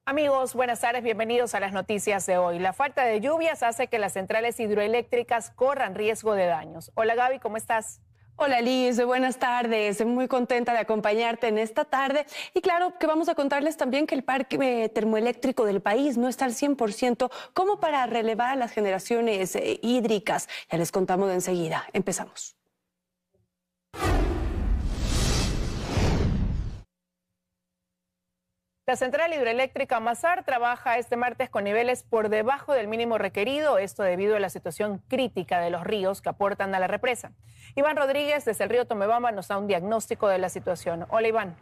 Amigos, buenas tardes, bienvenidos a las noticias de hoy. La falta de lluvias hace que las centrales hidroeléctricas corran riesgo de daños. Hola Gaby, ¿cómo estás? Hola Liz, buenas tardes. Muy contenta de acompañarte en esta tarde. Y claro que vamos a contarles también que el parque termoeléctrico del país no está al 100% como para relevar a las generaciones hídricas. Ya les contamos de enseguida. Empezamos. La central hidroeléctrica Mazar trabaja este martes con niveles por debajo del mínimo requerido, esto debido a la situación crítica de los ríos que aportan a la represa. Iván Rodríguez, desde el río Tomebamba, nos da un diagnóstico de la situación. Hola, Iván.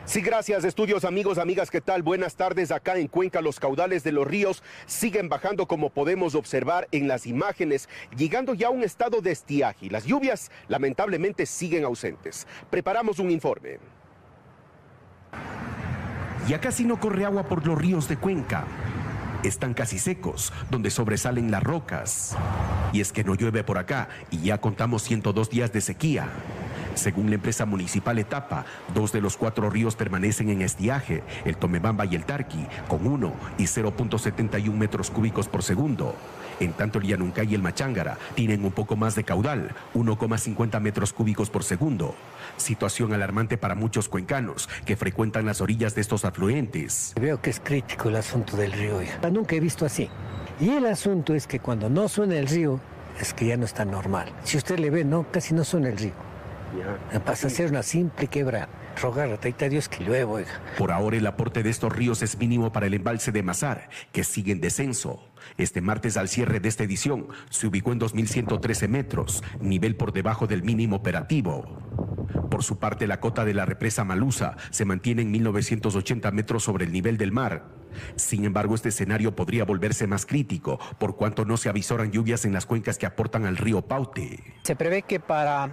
Sí, gracias. Estudios, amigos, amigas, ¿qué tal? Buenas tardes. Acá en Cuenca los caudales de los ríos siguen bajando, como podemos observar en las imágenes, llegando ya a un estado de estiaje. Las lluvias lamentablemente siguen ausentes. Preparamos un informe. Ya casi no corre agua por los ríos de Cuenca. Están casi secos, donde sobresalen las rocas. Y es que no llueve por acá y ya contamos 102 días de sequía. Según la empresa municipal Etapa, 2 de los 4 ríos permanecen en estiaje, el Tomebamba y el Tarqui, con 1 y 0.71 metros cúbicos por segundo. En tanto, el Llanuncay y el Machángara tienen un poco más de caudal, 1,50 metros cúbicos por segundo. Situación alarmante para muchos cuencanos que frecuentan las orillas de estos afluentes. Veo que es crítico el asunto del río. Nunca he visto así. Y el asunto es que cuando no suena el río, es que ya no está normal. Si usted le ve, no, casi no suena el río. Pasa a ser una simple quebra. Rogar a Taita Dios que llueva, oiga. Por ahora el aporte de estos ríos es mínimo para el embalse de Mazar, que sigue en descenso. Este martes, al cierre de esta edición, se ubicó en 2.113 metros, nivel por debajo del mínimo operativo. Por su parte, la cota de la represa Malusa se mantiene en 1.980 metros sobre el nivel del mar. Sin embargo, este escenario podría volverse más crítico, por cuanto no se avisoran lluvias en las cuencas que aportan al río Paute. Se prevé que para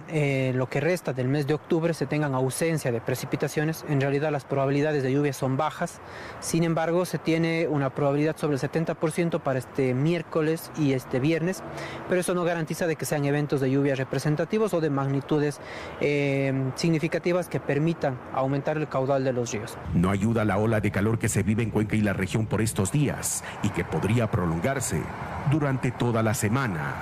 lo que resta del mes de octubre se tengan ausencia de precipitaciones. En realidad las probabilidades de lluvia son bajas. Sin embargo, se tiene una probabilidad sobre el 70% para este miércoles y este viernes, pero eso no garantiza de que sean eventos de lluvia representativos o de magnitudes significativas que permitan aumentar el caudal de los ríos. No ayuda la ola de calor que se vive en Cuenca y la región por estos días y que podría prolongarse durante toda la semana.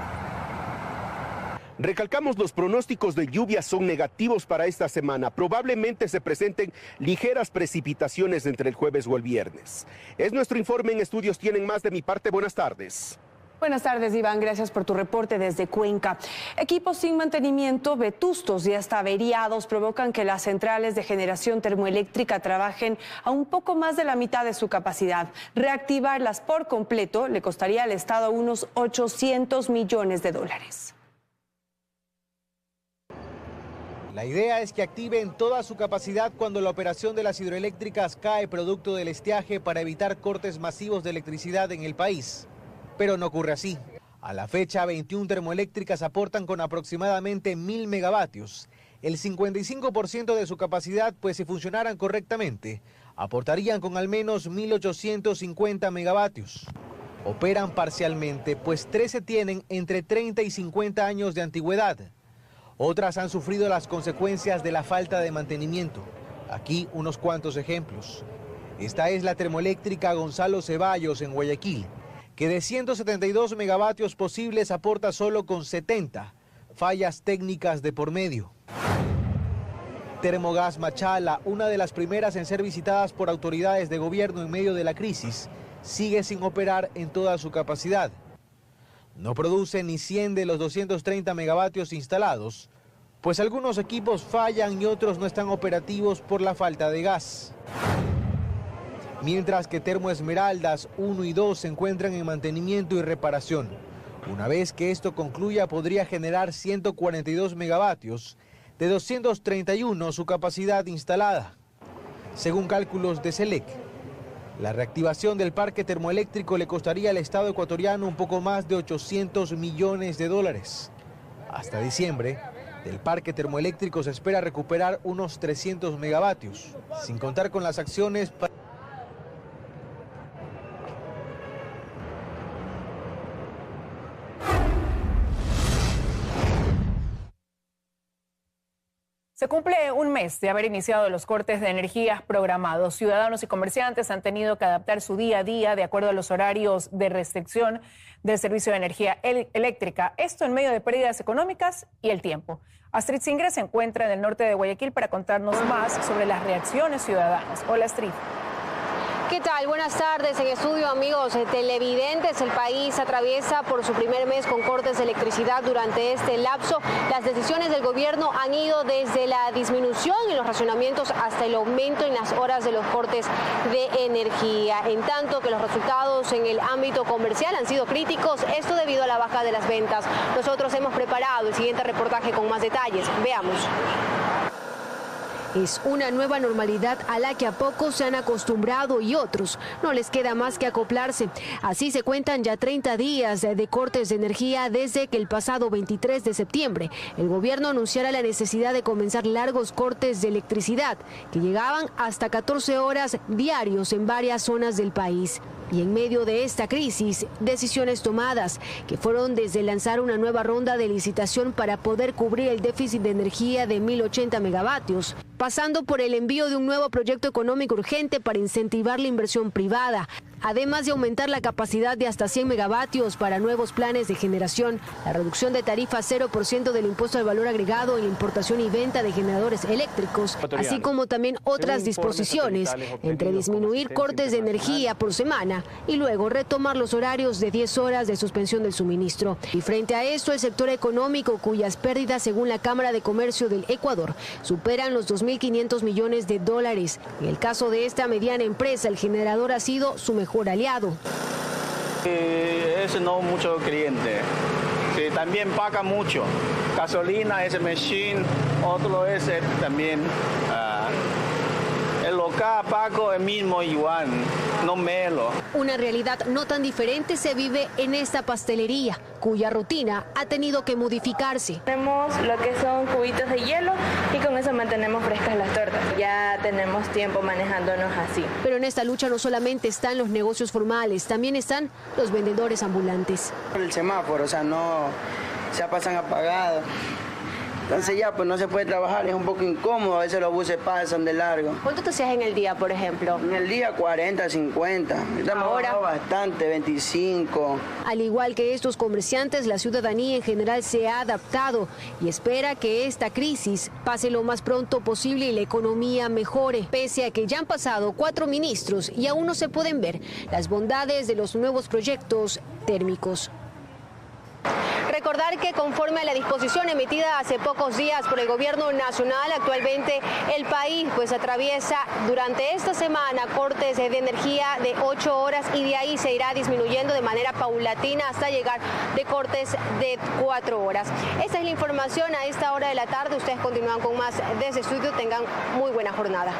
Recalcamos, los pronósticos de lluvia son negativos para esta semana. Probablemente se presenten ligeras precipitaciones entre el jueves o el viernes. Es nuestro informe. En Estudios tienen más. De mi parte, buenas tardes. Buenas tardes, Iván. Gracias por tu reporte desde Cuenca. Equipos sin mantenimiento, vetustos y hasta averiados provocan que las centrales de generación termoeléctrica trabajen a un poco más de la mitad de su capacidad. Reactivarlas por completo le costaría al Estado unos 800 millones de dólares. La idea es que activen toda su capacidad cuando la operación de las hidroeléctricas cae producto del estiaje para evitar cortes masivos de electricidad en el país. Pero no ocurre así. A la fecha, 21 termoeléctricas aportan con aproximadamente 1.000 megavatios. El 55% de su capacidad, pues si funcionaran correctamente, aportarían con al menos 1.850 megavatios. Operan parcialmente, pues 13 tienen entre 30 y 50 años de antigüedad. Otras han sufrido las consecuencias de la falta de mantenimiento. Aquí unos cuantos ejemplos. Esta es la termoeléctrica Gonzalo Ceballos en Guayaquil, que de 172 megavatios posibles aporta solo con 70, fallas técnicas de por medio. Termogas Machala, una de las primeras en ser visitadas por autoridades de gobierno en medio de la crisis, sigue sin operar en toda su capacidad. No produce ni 100 de los 230 megavatios instalados, pues algunos equipos fallan y otros no están operativos por la falta de gas. Mientras que Termo Esmeraldas 1 y 2 se encuentran en mantenimiento y reparación. Una vez que esto concluya, podría generar 142 megavatios, de 231 su capacidad instalada. Según cálculos de SELEC, la reactivación del parque termoeléctrico le costaría al Estado ecuatoriano un poco más de 800 millones de dólares. Hasta diciembre, del parque termoeléctrico se espera recuperar unos 300 megavatios, sin contar con las acciones para... Se cumple un mes de haber iniciado los cortes de energías programados. Ciudadanos y comerciantes han tenido que adaptar su día a día de acuerdo a los horarios de restricción del servicio de energía eléctrica. Esto en medio de pérdidas económicas y el tiempo. Astrid Singre se encuentra en el norte de Guayaquil para contarnos más sobre las reacciones ciudadanas. Hola, Astrid. ¿Qué tal? Buenas tardes. En estudio, amigos televidentes, el país atraviesa por su primer mes con cortes de electricidad. Durante este lapso, las decisiones del gobierno han ido desde la disminución en los racionamientos hasta el aumento en las horas de los cortes de energía. En tanto que los resultados en el ámbito comercial han sido críticos, esto debido a la baja de las ventas. Nosotros hemos preparado el siguiente reportaje con más detalles. Veamos. Es una nueva normalidad a la que a pocos se han acostumbrado y otros no les queda más que acoplarse. Así se cuentan ya 30 días de cortes de energía desde que el pasado 23 de septiembre el gobierno anunciara la necesidad de comenzar largos cortes de electricidad que llegaban hasta 14 horas diarios en varias zonas del país. Y en medio de esta crisis, decisiones tomadas, que fueron desde lanzar una nueva ronda de licitación para poder cubrir el déficit de energía de 1.080 megavatios, pasando por el envío de un nuevo proyecto económico urgente para incentivar la inversión privada, además de aumentar la capacidad de hasta 100 megavatios para nuevos planes de generación, la reducción de tarifa 0% del impuesto al valor agregado en la importación y venta de generadores eléctricos, así como también otras disposiciones, entre disminuir cortes de energía por semana y luego retomar los horarios de 10 horas de suspensión del suministro. Y frente a esto, el sector económico, cuyas pérdidas, según la Cámara de Comercio del Ecuador, superan los 2.500 millones de dólares. En el caso de esta mediana empresa, el generador ha sido su mejor aliado. Ese no mucho cliente. Sí, también paga mucho. Gasolina, ese machine, otro ese también. El local pago el mismo igual, no menos. Una realidad no tan diferente se vive en esta pastelería, cuya rutina ha tenido que modificarse. Tenemos lo que son cubitos de hielo y con eso mantenemos frescas las tortas. Ya tenemos tiempo manejándonos así. Pero en esta lucha no solamente están los negocios formales, también están los vendedores ambulantes. El semáforo, o sea, no se pasan apagados. Entonces ya pues no se puede trabajar, es un poco incómodo, a veces los buses pasan de largo. ¿Cuánto te hacías en el día, por ejemplo? En el día 40, 50. Ahora bastante, 25. Al igual que estos comerciantes, la ciudadanía en general se ha adaptado y espera que esta crisis pase lo más pronto posible y la economía mejore, pese a que ya han pasado 4 ministros y aún no se pueden ver las bondades de los nuevos proyectos térmicos. Recordar que conforme a la disposición emitida hace pocos días por el gobierno nacional, actualmente el país pues atraviesa durante esta semana cortes de energía de 8 horas y de ahí se irá disminuyendo de manera paulatina hasta llegar de cortes de 4 horas. Esta es la información a esta hora de la tarde. Ustedes continúan con más desde estudio. Tengan muy buena jornada.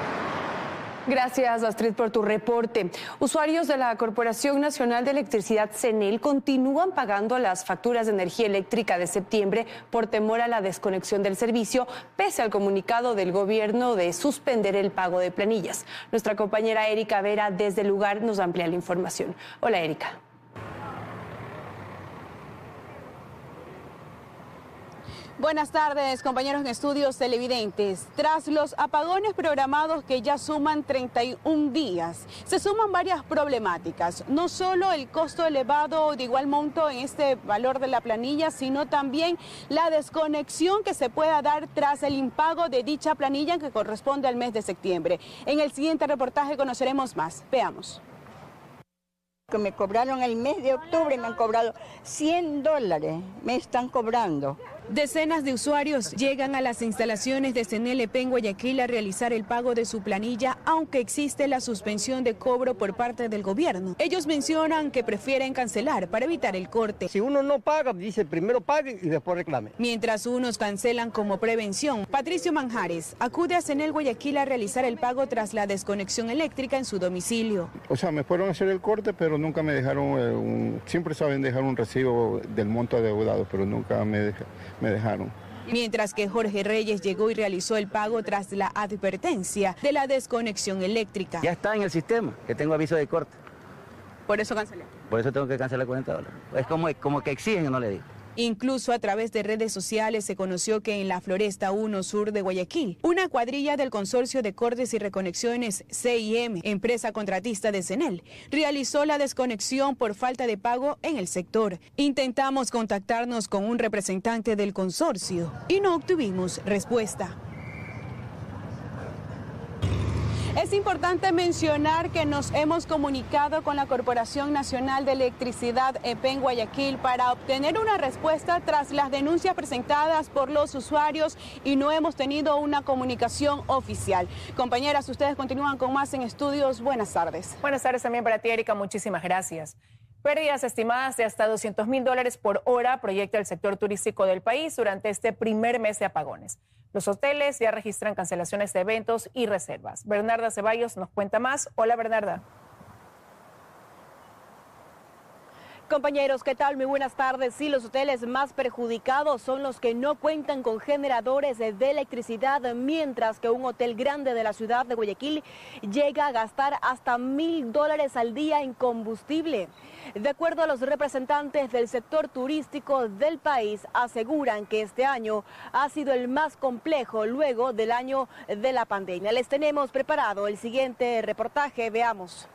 Gracias, Astrid, por tu reporte. Usuarios de la Corporación Nacional de Electricidad, CENEL, continúan pagando las facturas de energía eléctrica de septiembre por temor a la desconexión del servicio, pese al comunicado del gobierno de suspender el pago de planillas. Nuestra compañera Erika Vera, desde el lugar, nos amplía la información. Hola, Erika. Buenas tardes, compañeros en estudios televidentes. Tras los apagones programados que ya suman 31 días, se suman varias problemáticas. No solo el costo elevado de igual monto en este valor de la planilla, sino también la desconexión que se pueda dar tras el impago de dicha planilla que corresponde al mes de septiembre. En el siguiente reportaje conoceremos más. Veamos. Que me cobraron el mes de octubre, me han cobrado $100, me están cobrando. Decenas de usuarios llegan a las instalaciones de CENEL en Guayaquil a realizar el pago de su planilla, aunque existe la suspensión de cobro por parte del gobierno. Ellos mencionan que prefieren cancelar para evitar el corte. Si uno no paga, dice primero pague y después reclame. Mientras unos cancelan como prevención, Patricio Manjares acude a CENEL Guayaquil a realizar el pago tras la desconexión eléctrica en su domicilio. O sea, me fueron a hacer el corte, pero nunca me dejaron, siempre saben dejar un recibo del monto adeudado, pero nunca me dejaron. Mientras que Jorge Reyes llegó y realizó el pago tras la advertencia de la desconexión eléctrica. Ya está en el sistema, que tengo aviso de corte. Por eso cancelé. Por eso tengo que cancelar $40. Es como que exigen que no le diga. Incluso a través de redes sociales se conoció que en la Floresta 1 Sur de Guayaquil, una cuadrilla del Consorcio de Cortes y Reconexiones CIM, empresa contratista de CENEL, realizó la desconexión por falta de pago en el sector. Intentamos contactarnos con un representante del consorcio y no obtuvimos respuesta. Es importante mencionar que nos hemos comunicado con la Corporación Nacional de Electricidad EPEN Guayaquil para obtener una respuesta tras las denuncias presentadas por los usuarios y no hemos tenido una comunicación oficial. Compañeras, ustedes continúan con más en Estudios. Buenas tardes. Buenas tardes también para ti, Erika. Muchísimas gracias. Pérdidas estimadas de hasta $200.000 por hora proyecta el sector turístico del país durante este primer mes de apagones. Los hoteles ya registran cancelaciones de eventos y reservas. Bernarda Ceballos nos cuenta más. Hola, Bernarda. Compañeros, ¿qué tal? Muy buenas tardes. Sí, los hoteles más perjudicados son los que no cuentan con generadores de electricidad, mientras que un hotel grande de la ciudad de Guayaquil llega a gastar hasta $1.000 al día en combustible. De acuerdo a los representantes del sector turístico del país, aseguran que este año ha sido el más complejo luego del año de la pandemia. Les tenemos preparado el siguiente reportaje, veamos.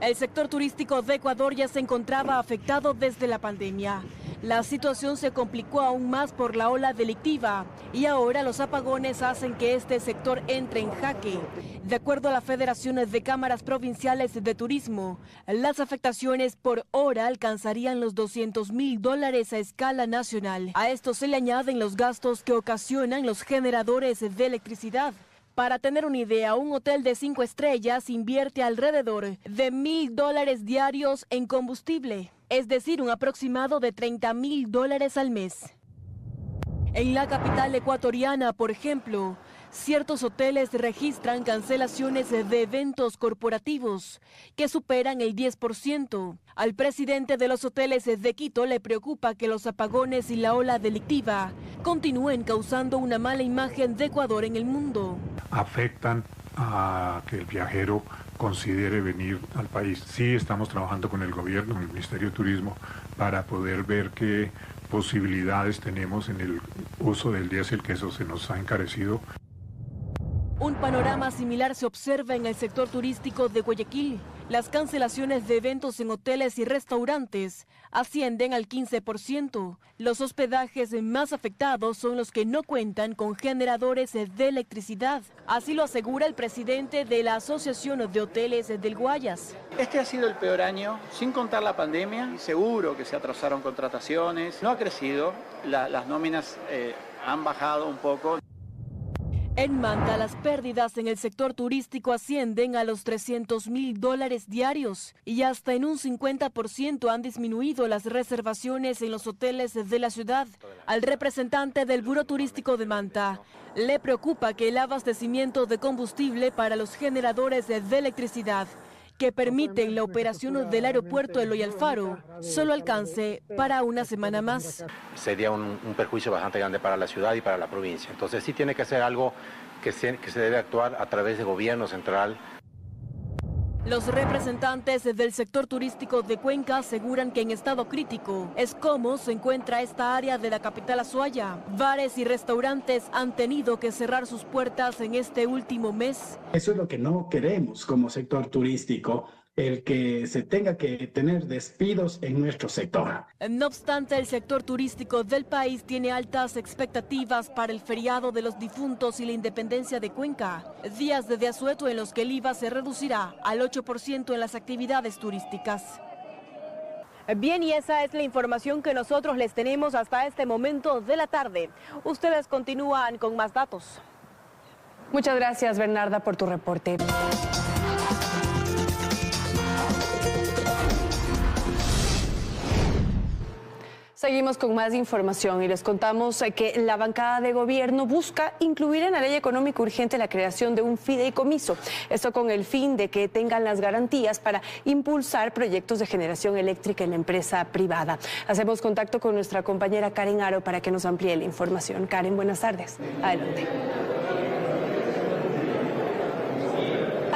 El sector turístico de Ecuador ya se encontraba afectado desde la pandemia. La situación se complicó aún más por la ola delictiva y ahora los apagones hacen que este sector entre en jaque. De acuerdo a la Federación de Cámaras Provinciales de Turismo, las afectaciones por hora alcanzarían los $200.000 a escala nacional. A esto se le añaden los gastos que ocasionan los generadores de electricidad. Para tener una idea, un hotel de 5 estrellas invierte alrededor de $1.000 diarios en combustible, es decir, un aproximado de $30.000 al mes. En la capital ecuatoriana, por ejemplo, ciertos hoteles registran cancelaciones de eventos corporativos que superan el 10%. Al presidente de los hoteles de Quito le preocupa que los apagones y la ola delictiva continúen causando una mala imagen de Ecuador en el mundo. Afectan a que el viajero considere venir al país. Sí, estamos trabajando con el gobierno, con el Ministerio de Turismo, para poder ver qué posibilidades tenemos en el uso del diésel, que eso se nos ha encarecido. Un panorama similar se observa en el sector turístico de Guayaquil. Las cancelaciones de eventos en hoteles y restaurantes ascienden al 15%. Los hospedajes más afectados son los que no cuentan con generadores de electricidad. Así lo asegura el presidente de la Asociación de Hoteles del Guayas. Este ha sido el peor año, sin contar la pandemia. Seguro que se atrasaron contrataciones, no ha crecido, las nóminas han bajado un poco. En Manta, las pérdidas en el sector turístico ascienden a los $300.000 diarios y hasta en un 50% han disminuido las reservaciones en los hoteles de la ciudad. Al representante del Buró Turístico de Manta le preocupa que el abastecimiento de combustible para los generadores de electricidad que permiten la operación del aeropuerto Eloy Alfaro solo alcance para una semana más. Sería un perjuicio bastante grande para la ciudad y para la provincia. Entonces sí tiene que ser algo que se debe actuar a través de gobierno central. Los representantes del sector turístico de Cuenca aseguran que en estado crítico es como se encuentra esta área de la capital Azuaya. Bares y restaurantes han tenido que cerrar sus puertas en este último mes. Eso es lo que no queremos como sector turístico, el que se tenga que tener despidos en nuestro sector. No obstante, el sector turístico del país tiene altas expectativas para el feriado de los difuntos y la independencia de Cuenca, días de asueto en los que el IVA se reducirá al 8% en las actividades turísticas. Bien, y esa es la información que nosotros les tenemos hasta este momento de la tarde. Ustedes continúan con más datos. Muchas gracias, Bernarda, por tu reporte. Seguimos con más información y les contamos que la bancada de gobierno busca incluir en la ley económica urgente la creación de un fideicomiso. Esto con el fin de que tengan las garantías para impulsar proyectos de generación eléctrica en la empresa privada. Hacemos contacto con nuestra compañera Karen Aro para que nos amplíe la información. Karen, buenas tardes. Adelante.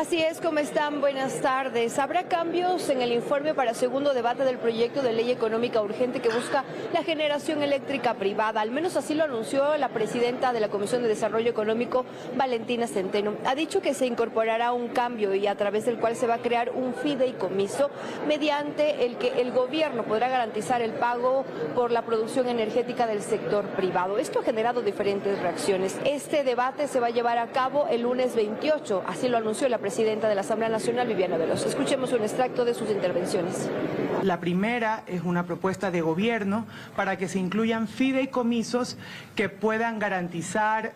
Así es, ¿cómo están? Buenas tardes. Habrá cambios en el informe para segundo debate del proyecto de ley económica urgente que busca la generación eléctrica privada. Al menos así lo anunció la presidenta de la Comisión de Desarrollo Económico, Valentina Centeno. Ha dicho que se incorporará un cambio y a través del cual se va a crear un fideicomiso mediante el que el gobierno podrá garantizar el pago por la producción energética del sector privado. Esto ha generado diferentes reacciones. Este debate se va a llevar a cabo el lunes 28, así lo anunció la presidenta de la Asamblea Nacional, Viviana Veloso. Escuchemos un extracto de sus intervenciones. La primera es una propuesta de gobierno para que se incluyan fideicomisos que puedan garantizar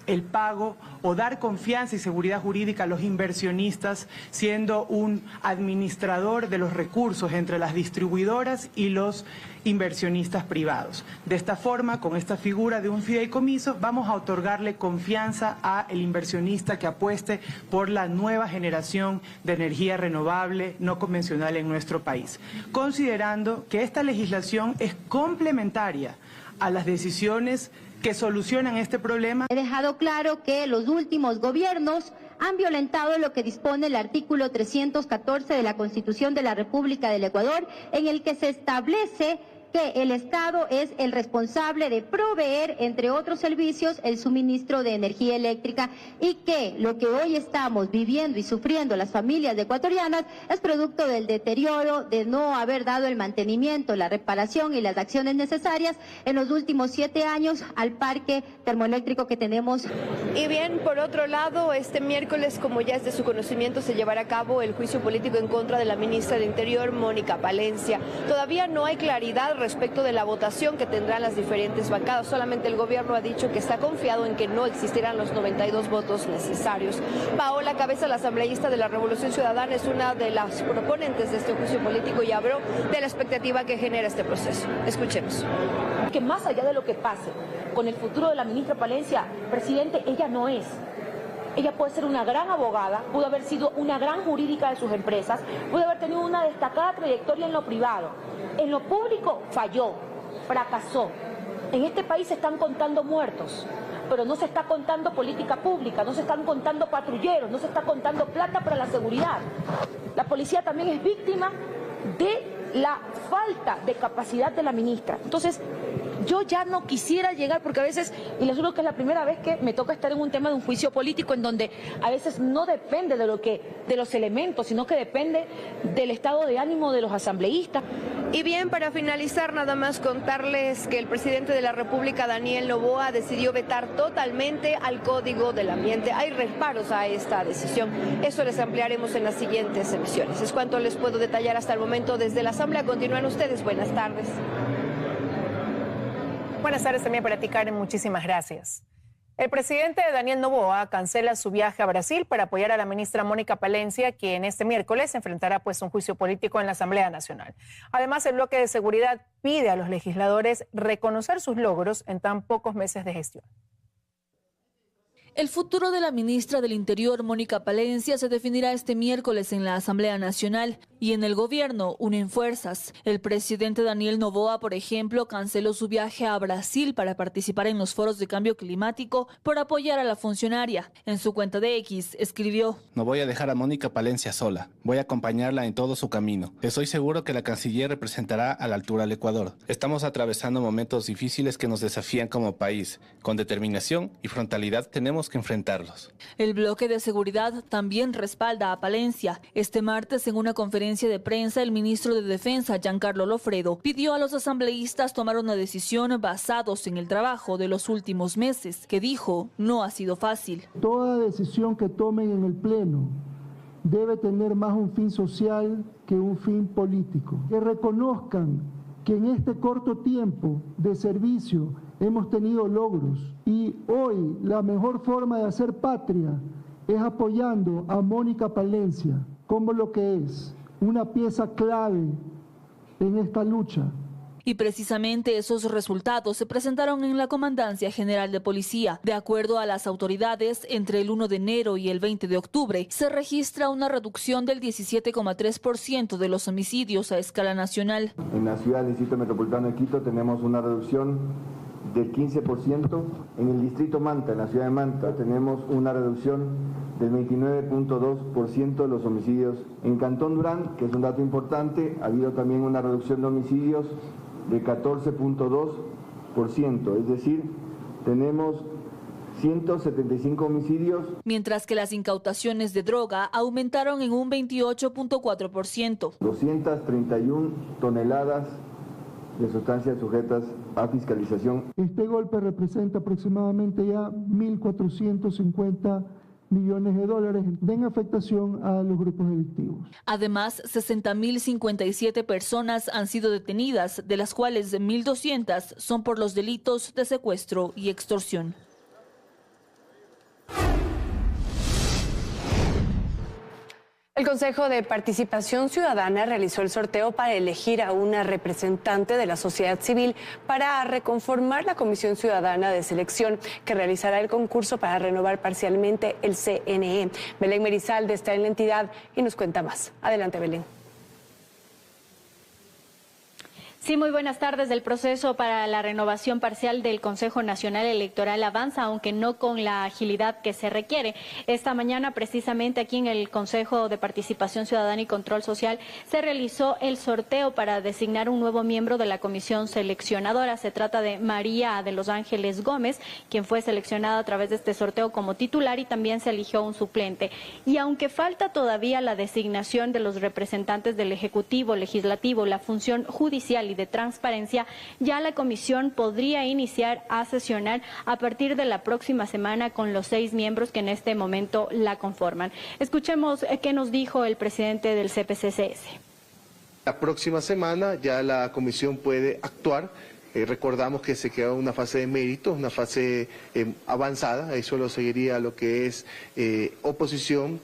el pago o dar confianza y seguridad jurídica a los inversionistas, siendo un administrador de los recursos entre las distribuidoras y los inversionistas privados. De esta forma, con esta figura de un fideicomiso, vamos a otorgarle confianza al inversionista que apueste por la nueva generación de energía renovable no convencional en nuestro país, considerando que esta legislación es complementaria a las decisiones que solucionan este problema. He dejado claro que los últimos gobiernos han violentado lo que dispone el artículo 314 de la Constitución de la República del Ecuador, en el que se establece que el Estado es el responsable de proveer, entre otros servicios, el suministro de energía eléctrica, y que lo que hoy estamos viviendo y sufriendo las familias ecuatorianas es producto del deterioro de no haber dado el mantenimiento, la reparación y las acciones necesarias en los últimos 7 años al parque termoeléctrico que tenemos. Y bien, por otro lado, este miércoles, como ya es de su conocimiento, se llevará a cabo el juicio político en contra de la ministra del Interior, Mónica Palencia. Todavía no hay claridad respecto de la votación que tendrán las diferentes bancadas. Solamente el gobierno ha dicho que está confiado en que no existirán los 92 votos necesarios. Paola Cabeza, la asambleísta de la Revolución Ciudadana, es una de las proponentes de este juicio político y habló de la expectativa que genera este proceso. Escuchemos. Que más allá de lo que pase con el futuro de la ministra Palencia, presidente, ella no es. Ella puede ser una gran abogada, pudo haber sido una gran jurídica de sus empresas, pudo haber tenido una destacada trayectoria en lo privado. En lo público falló, fracasó. En este país se están contando muertos, pero no se está contando política pública, no se están contando patrulleros, no se está contando plata para la seguridad. La policía también es víctima de la falta de capacidad de la ministra. Entonces, yo ya no quisiera llegar, porque a veces, y les juro que es la primera vez que me toca estar en un tema de un juicio político en donde a veces no depende de los elementos, sino que depende del estado de ánimo de los asambleístas. Y bien, para finalizar, nada más contarles que el presidente de la República, Daniel Noboa, decidió vetar totalmente al Código del Ambiente. Hay reparos a esta decisión. Eso les ampliaremos en las siguientes emisiones. Es cuanto les puedo detallar hasta el momento desde la Asamblea. Continúan ustedes. Buenas tardes. Buenas tardes también para ti, Karen. Muchísimas gracias. El presidente Daniel Noboa cancela su viaje a Brasil para apoyar a la ministra Mónica Palencia, quien este miércoles enfrentará un juicio político en la Asamblea Nacional. Además, el bloque de seguridad pide a los legisladores reconocer sus logros en tan pocos meses de gestión. El futuro de la ministra del Interior, Mónica Palencia, se definirá este miércoles en la Asamblea Nacional y en el gobierno unen fuerzas. El presidente Daniel Noboa, por ejemplo, canceló su viaje a Brasil para participar en los foros de cambio climático por apoyar a la funcionaria. En su cuenta de X escribió: No voy a dejar a Mónica Palencia sola, voy a acompañarla en todo su camino. Estoy seguro que la canciller representará a la altura al Ecuador. Estamos atravesando momentos difíciles que nos desafían como país. Con determinación y frontalidad tenemos que enfrentarlos. El bloque de seguridad también respalda a Palencia. Este martes, en una conferencia de prensa, el ministro de Defensa, Giancarlo Lofredo, pidió a los asambleístas tomar una decisión basados en el trabajo de los últimos meses, que dijo no ha sido fácil. Toda decisión que tomen en el Pleno debe tener más un fin social que un fin político. Que reconozcan que en este corto tiempo de servicio hemos tenido logros y hoy la mejor forma de hacer patria es apoyando a Mónica Palencia como lo que es una pieza clave en esta lucha. Y precisamente esos resultados se presentaron en la Comandancia General de Policía. De acuerdo a las autoridades, entre el 1 de enero y el 20 de octubre se registra una reducción del 17,3% de los homicidios a escala nacional. En la ciudad del Distrito Metropolitano de Quito tenemos una reducción del 15%. En el distrito Manta, en la ciudad de Manta, tenemos una reducción del 29.2% de los homicidios. En Cantón Durán, que es un dato importante, ha habido también una reducción de homicidios de 14.2%, es decir, tenemos 175 homicidios. Mientras que las incautaciones de droga aumentaron en un 28.4%. 231 toneladas de sustancias sujetas a fiscalización. Este golpe representa aproximadamente ya 1.450 millones de dólares en afectación a los grupos delictivos. Además, 60.057 personas han sido detenidas, de las cuales 1.200 son por los delitos de secuestro y extorsión. El Consejo de Participación Ciudadana realizó el sorteo para elegir a una representante de la sociedad civil para reconformar la Comisión Ciudadana de Selección que realizará el concurso para renovar parcialmente el CNE. Belén Merizalde está en la entidad y nos cuenta más. Adelante, Belén. Sí, muy buenas tardes. El proceso para la renovación parcial del Consejo Nacional Electoral avanza, aunque no con la agilidad que se requiere. Esta mañana, precisamente aquí en el Consejo de Participación Ciudadana y Control Social, se realizó el sorteo para designar un nuevo miembro de la comisión seleccionadora. Se trata de María de los Ángeles Gómez, quien fue seleccionada a través de este sorteo como titular, y también se eligió un suplente. Y aunque falta todavía la designación de los representantes del Ejecutivo, Legislativo, la función judicial y de transparencia, ya la comisión podría iniciar a sesionar a partir de la próxima semana con los 6 miembros que en este momento la conforman. Escuchemos qué nos dijo el presidente del CPCCS. La próxima semana ya la comisión puede actuar. Recordamos que se queda una fase de méritos, una fase avanzada, eso lo seguiría lo que es oposición,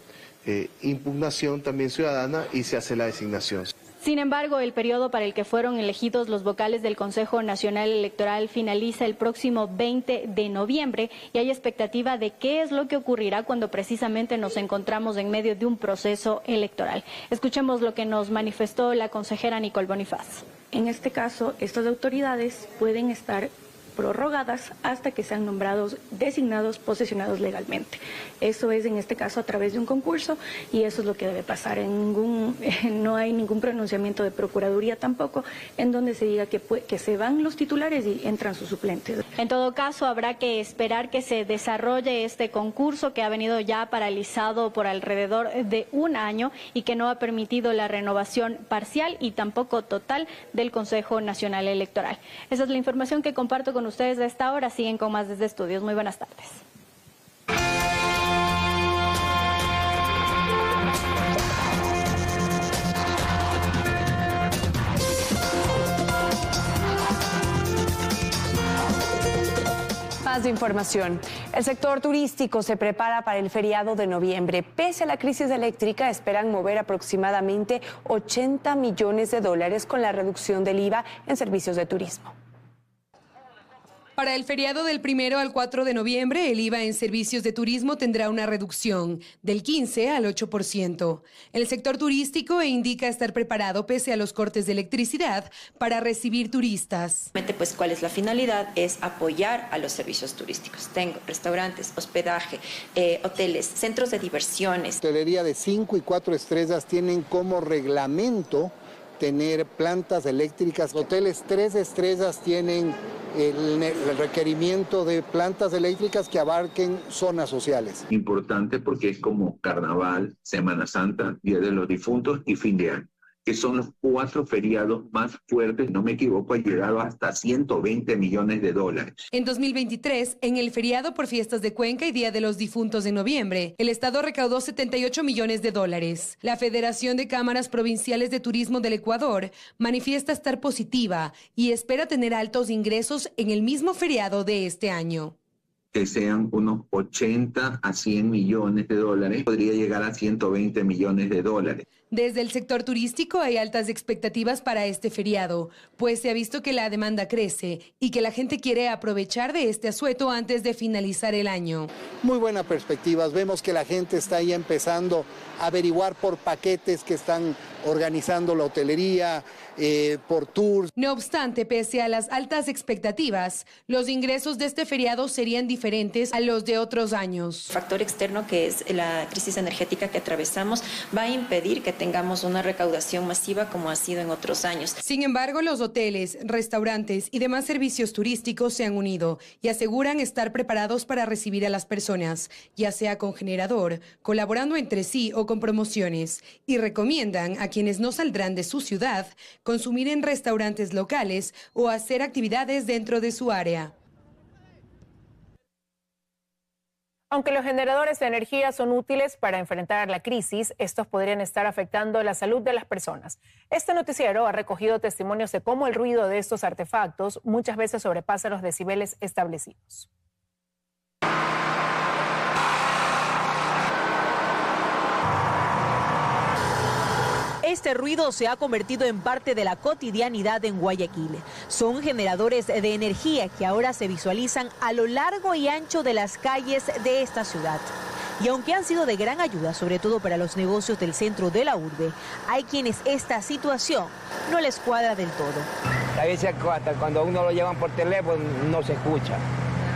impugnación también ciudadana, y se hace la designación. Sin embargo, el periodo para el que fueron elegidos los vocales del Consejo Nacional Electoral finaliza el próximo 20 de noviembre y hay expectativa de qué es lo que ocurrirá cuando precisamente nos encontramos en medio de un proceso electoral. Escuchemos lo que nos manifestó la consejera Nicole Bonifaz. En este caso, estas autoridades pueden estar prorrogadas hasta que sean nombrados, designados, posesionados legalmente. Eso es en este caso a través de un concurso y eso es lo que debe pasar. No hay ningún pronunciamiento de Procuraduría tampoco en donde se diga que se van los titulares y entran sus suplentes. En todo caso, habrá que esperar que se desarrolle este concurso que ha venido ya paralizado por alrededor de un año y que no ha permitido la renovación parcial y tampoco total del Consejo Nacional Electoral. Esa es la información que comparto con ustedes a esta hora. Siguen con más desde estudios. Muy buenas tardes. Más de información. El sector turístico se prepara para el feriado de noviembre. Pese a la crisis eléctrica, esperan mover aproximadamente 80 millones de dólares con la reducción del IVA en servicios de turismo. Para el feriado del 1 al 4 de noviembre, el IVA en servicios de turismo tendrá una reducción del 15 al 8%. El sector turístico indica estar preparado pese a los cortes de electricidad para recibir turistas. Pues, ¿cuál es la finalidad? Es apoyar a los servicios turísticos. Tengo restaurantes, hospedaje, hoteles, centros de diversiones. Hotelería de 5 y 4 estrellas tienen como reglamento tener plantas eléctricas. Hoteles 3 estrellas tienen el requerimiento de plantas eléctricas que abarquen zonas sociales. Importante porque es como Carnaval, Semana Santa, Día de los Difuntos y fin de año, que son los 4 feriados más fuertes. No me equivoco, ha llegado hasta 120 millones de dólares. En 2023, en el feriado por Fiestas de Cuenca y Día de los Difuntos de noviembre, el Estado recaudó 78 millones de dólares. La Federación de Cámaras Provinciales de Turismo del Ecuador manifiesta estar positiva y espera tener altos ingresos en el mismo feriado de este año. Que sean unos 80 a 100 millones de dólares, podría llegar a 120 millones de dólares. Desde el sector turístico hay altas expectativas para este feriado, pues se ha visto que la demanda crece y que la gente quiere aprovechar de este asueto antes de finalizar el año. Muy buenas perspectivas, vemos que la gente está ya empezando a averiguar por paquetes que están organizando la hotelería, por tours. No obstante, pese a las altas expectativas, los ingresos de este feriado serían diferentes a los de otros años. El factor externo, que es la crisis energética que atravesamos, va a impedir que tengamos una recaudación masiva como ha sido en otros años. Sin embargo, los hoteles, restaurantes y demás servicios turísticos se han unido y aseguran estar preparados para recibir a las personas, ya sea con generador, colaborando entre sí o con promociones, y recomiendan a quienes no saldrán de su ciudad consumir en restaurantes locales o hacer actividades dentro de su área. Aunque los generadores de energía son útiles para enfrentar la crisis, estos podrían estar afectando la salud de las personas. Este noticiero ha recogido testimonios de cómo el ruido de estos artefactos muchas veces sobrepasa los decibeles establecidos. Este ruido se ha convertido en parte de la cotidianidad en Guayaquil. Son generadores de energía que ahora se visualizan a lo largo y ancho de las calles de esta ciudad. Y aunque han sido de gran ayuda, sobre todo para los negocios del centro de la urbe, hay quienes esta situación no les cuadra del todo. A veces cuando uno lo llevan por teléfono no se escucha.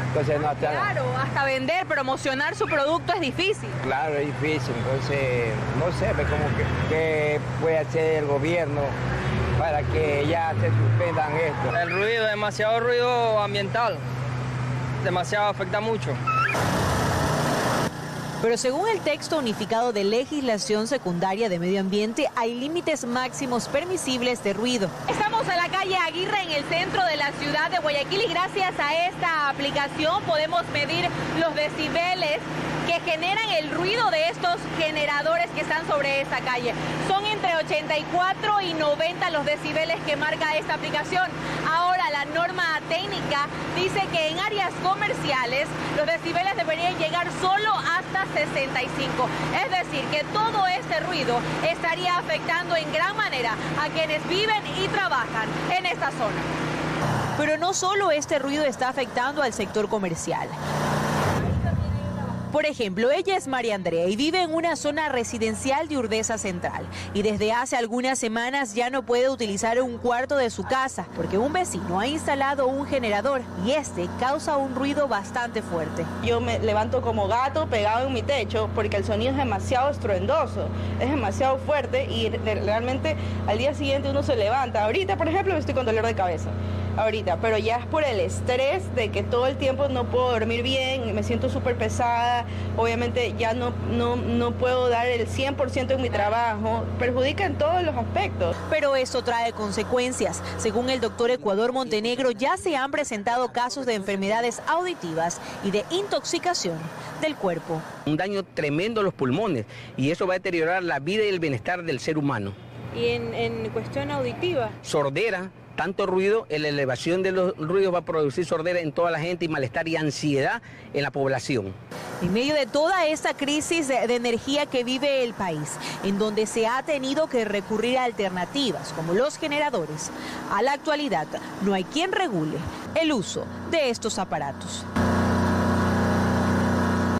Entonces, no, claro, hasta vender, promocionar su producto es difícil. Claro, es difícil. Entonces, no sé, como que puede hacer el gobierno para que ya se suspendan esto. El ruido, demasiado ruido ambiental, demasiado, afecta mucho. Pero según el texto unificado de legislación secundaria de medio ambiente, hay límites máximos permisibles de ruido. Estamos en la calle Aguirre, en el centro de la ciudad de Guayaquil, y gracias a esta aplicación podemos medir los decibeles que generan el ruido de estos generadores que están sobre esta calle. Son entre 84 y 90 los decibeles que marca esta aplicación. Ahora, la norma técnica dice que en áreas comerciales los decibeles deberían llegar solo hasta 65. Es decir, que todo este ruido estaría afectando en gran manera a quienes viven y trabajan en esta zona. Pero no solo este ruido está afectando al sector comercial. Por ejemplo, ella es María Andrea y vive en una zona residencial de Urdesa Central. Y desde hace algunas semanas ya no puede utilizar un cuarto de su casa porque un vecino ha instalado un generador y este causa un ruido bastante fuerte. Yo me levanto como gato pegado en mi techo porque el sonido es demasiado estruendoso, es demasiado fuerte y realmente al día siguiente uno se levanta. Ahorita, por ejemplo, estoy con dolor de cabeza. Ahorita, pero ya es por el estrés de que todo el tiempo no puedo dormir bien, me siento súper pesada, obviamente ya no puedo dar el 100% en mi trabajo, perjudica en todos los aspectos. Pero eso trae consecuencias. Según el doctor Ecuador Montenegro, ya se han presentado casos de enfermedades auditivas y de intoxicación del cuerpo. Un daño tremendo a los pulmones y eso va a deteriorar la vida y el bienestar del ser humano. ¿Y en cuestión auditiva? Sordera. Tanto ruido, la elevación de los ruidos va a producir sordera en toda la gente y malestar y ansiedad en la población. En medio de toda esta crisis de energía que vive el país, en donde se ha tenido que recurrir a alternativas como los generadores, a la actualidad no hay quien regule el uso de estos aparatos.